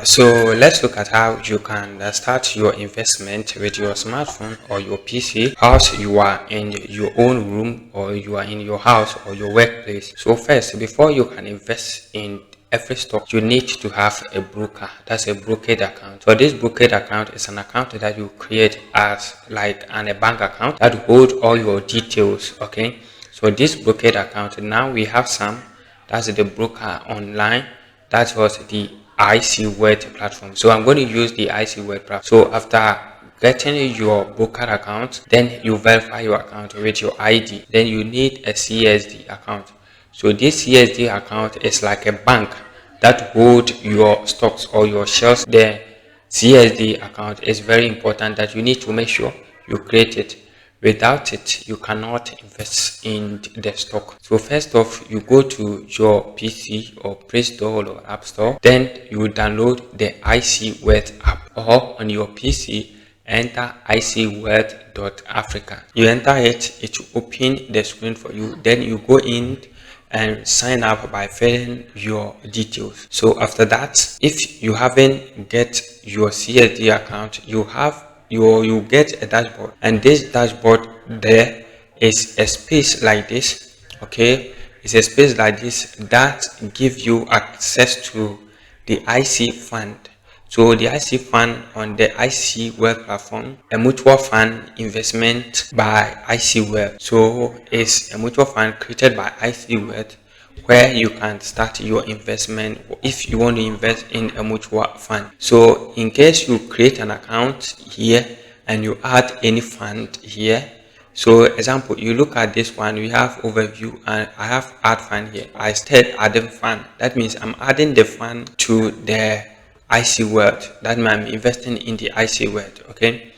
So let's look at how you can start your investment with your smartphone or your PC whilst you are in your own room or you are in your house or your workplace. So first, before you can invest in every stock, you need to have a broker. That's a brokerage account. So this brokerage account is an account that you create as like a bank account that holds all your details. Okay. So this brokerage account, now we have some. That's the broker online. That was the IC Word platform. So I'm going to use the IC Word platform. So after getting your broker account, then you verify your account with your ID. Then you need a CSD account. So this CSD account is like a bank that holds your stocks or your shares. The CSD account is very important that you need to make sure you create it. Without it, you cannot invest in the stock. So first off, you go to your PC or Play Store or App Store. Then you download the IC Word app, or on your PC, enter icword.africa. You enter it, it will open the screen for you. Then you go in and sign up by filling your details. So after that, if you haven't get your CSD account, you get a dashboard, and this dashboard there is a space like this. Okay, it's a space like this that gives you access to the IC fund. So the IC fund on the IC Wealth platform, a mutual fund investment by IC Wealth. So it's a mutual fund created by IC Wealth where you can start your investment if you want to invest in a mutual fund. So in case you create an account here and you add any fund here, so example, you look at this one, we have overview and I have add fund here. I start adding fund. That means I'm adding the fund to the IC World. That means I'm investing in the IC World. Okay.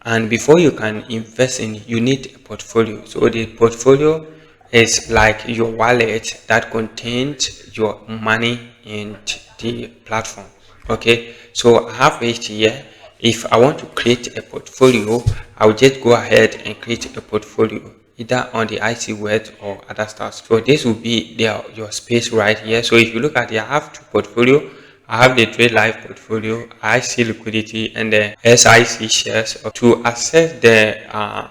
And before you can invest in, you need a portfolio. So the portfolio is like your wallet that contains your money in the platform. Okay. So I have it here. If I want to create a portfolio, I'll just go ahead and create a portfolio either on the IC Word or other stuff. So this will be your space right here. So if you look at it, I have two portfolio. I have the Trade Life portfolio, IC liquidity, and the SIC shares. To access the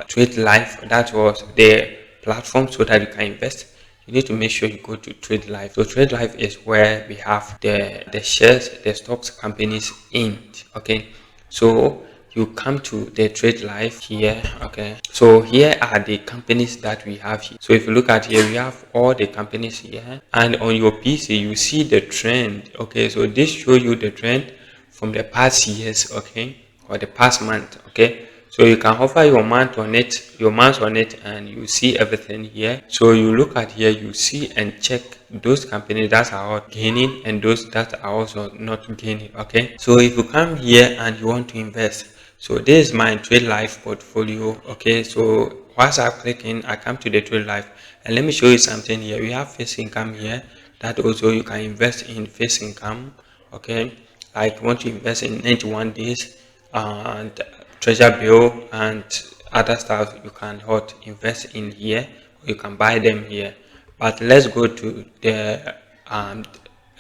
Trade Life, that was the platform so that you can invest, you need to make sure you go to Trade Life. So Trade Life is where we have the shares, the stocks companies in. Okay, so you come to the Trade Life here. Okay, so here are the companies that we have here. So if you look at here, we have all the companies here, and on your PC you see the trend. Okay, so this show you the trend from the past years, okay, or the past month. Okay, so you can hover your mouse on it, and you see everything here. So you look at here, you see and check those companies that are gaining and those that are also not gaining. Okay, so if you come here and you want to invest, so this is my Trade Life portfolio. Okay, so once I click in, I come to the Trade Life, and let me show you something here. We have fixed income here that also you can invest in fixed income. Okay, like want to invest in 91 days and treasure bill and other stuff, you can invest in here, or you can buy them here. But let's go to the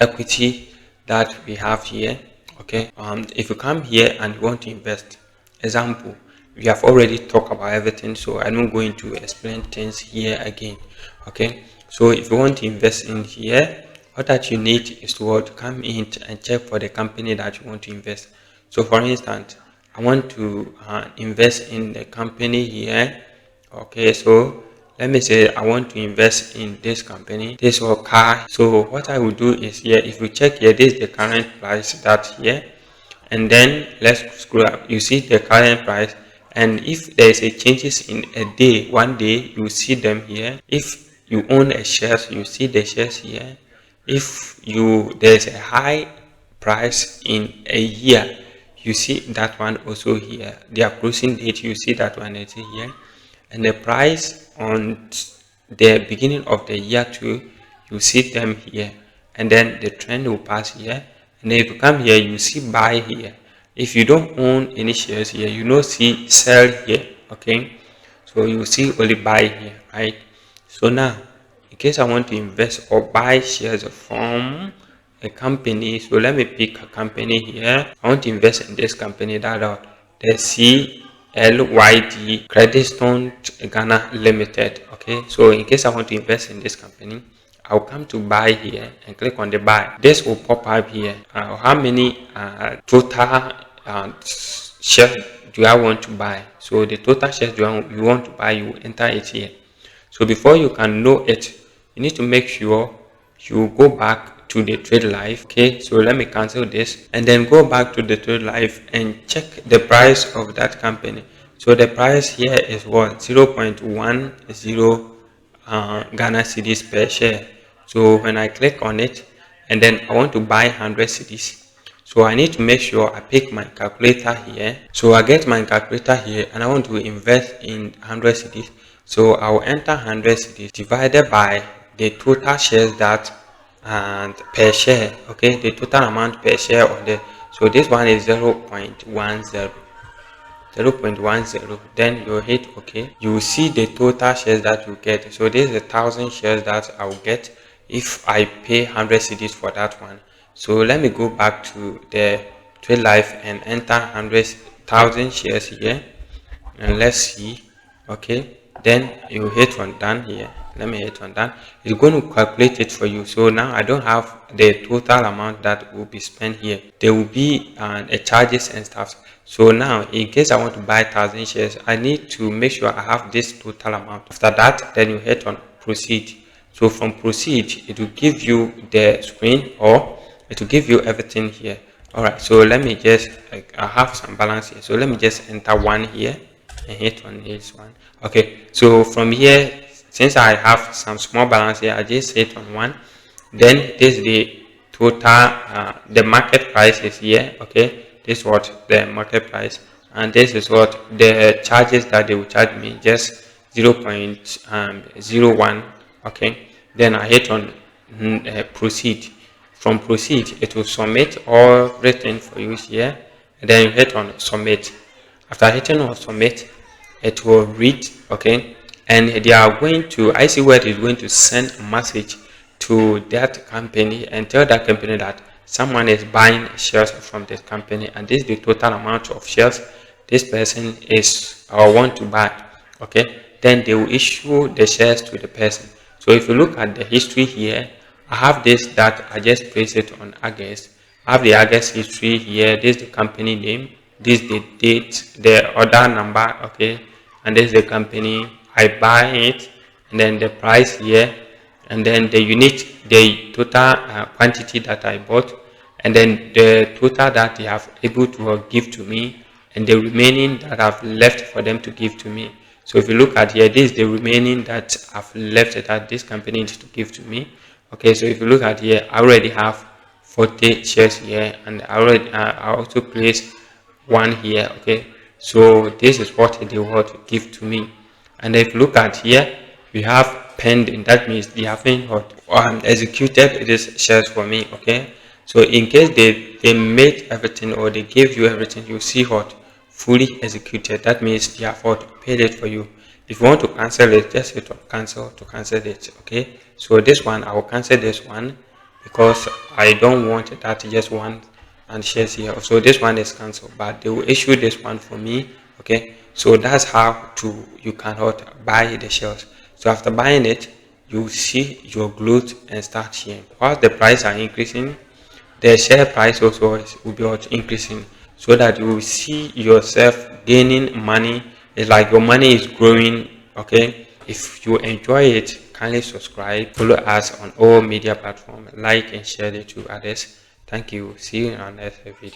equity that we have here. Okay, if you come here and you want to invest, example, we have already talked about everything, so I'm not going to explain things here again. Okay, so if you want to invest in here, what that you need is to come in and check for the company that you want to invest. So for instance, I want to invest in the company here. Okay, so let me say I want to invest in this company, this or car. So what I will do is here, if you check here, this is the current price that here, and then let's scroll up. You see the current price, and if there is a changes in a day, one day, you see them here. If you own a shares, you see the shares here. If there's a high price in a year, you see that one also here. Their closing date, you see that one is here, and the price on the beginning of the year too, you see them here, and then the trend will pass here, and then if you come here, you see buy here. If you don't own any shares here, you know see sell here. Okay, so you see only buy here, right? So now in case I want to invest or buy shares from a company. So let me pick a company here. I want to invest in this company, that out the CLYD Creditstone Ghana Limited. Okay, so in case I want to invest in this company, I'll come to buy here and click on the buy. This will pop up here. How many total shares do I want to buy? So the total shares you want to buy, you enter it here. So before you can know it, you need to make sure you go back to the Trade Life. Okay, so let me cancel this and then go back to the Trade Life and check the price of that company. So the price here is what? 0.10 Ghana cedis per share. So when I click on it and then I want to buy 100 cedis, so I need to make sure I pick my calculator here. So I get my calculator here and I want to invest in 100 cedis. So I will enter 100 cedis divided by the total shares that and per share. Okay, the total amount per share on the, so this one is 0.10. Then you hit OK. You will see the total shares that you get. So this is 1,000 shares that I will get if I pay 100 cedis for that one. So let me go back to the Trade Life and enter 100,000 shares here and let's see. Okay, then you hit on done here. Let me hit on done. It's going to calculate it for you. So now I don't have the total amount that will be spent here. There will be charges and stuff. So now in case I want to buy 1,000 shares, I need to make sure I have this total amount. After that, then you hit on proceed. So from proceed, it will give you the screen or it will give you everything here. All right, so let me just I have some balance here. So let me just enter one here and hit on this one. Okay, so from here, since I have some small balance here, I just hit on one. Then this is the total, the market price is here. Okay, this is what the market price, and this is what the charges that they will charge me, just 0.01. Okay, then I hit on proceed. From proceed, it will submit everything for you here, and then you hit on submit. After hitting on submit, it will read. Okay, and they are going to, I see where it is going to send a message to that company and tell that company that someone is buying shares from this company and this is the total amount of shares this person is or want to buy. Okay, then they will issue the shares to the person. So if you look at the history here, I have this that I just placed it on August. I have the August history here. This is the company name, this is the date, the order number. Okay, and this is the company, I buy it, and then the price here, and then the unit, the total quantity that I bought, and then the total that they have able to give to me, and the remaining that I've left for them to give to me. So if you look at here, this is the remaining that I've left that this company needs to give to me. Okay, so if you look at here, I already have 40 shares here, and I also placed one here. Okay, so this is what they want to give to me. And if you look at here, we have pending. That means they haven't executed this shares for me. Okay, so in case they made everything or they gave you everything, you see what fully executed. That means they have paid it for you. If you want to cancel it, just hit on cancel to cancel it. Okay, so this one I will cancel this one because I don't want that just one and shares here. So this one is cancelled, but they will issue this one for me. Okay, so that's how you cannot buy the shares. So after buying it, you see your growth and start here. While the price are increasing, the share price also will be increasing, so that you will see yourself gaining money. It's like your money is growing. Okay, if you enjoy it, kindly subscribe, follow us on all media platforms, like and share it to others. Thank you. See you in our next video.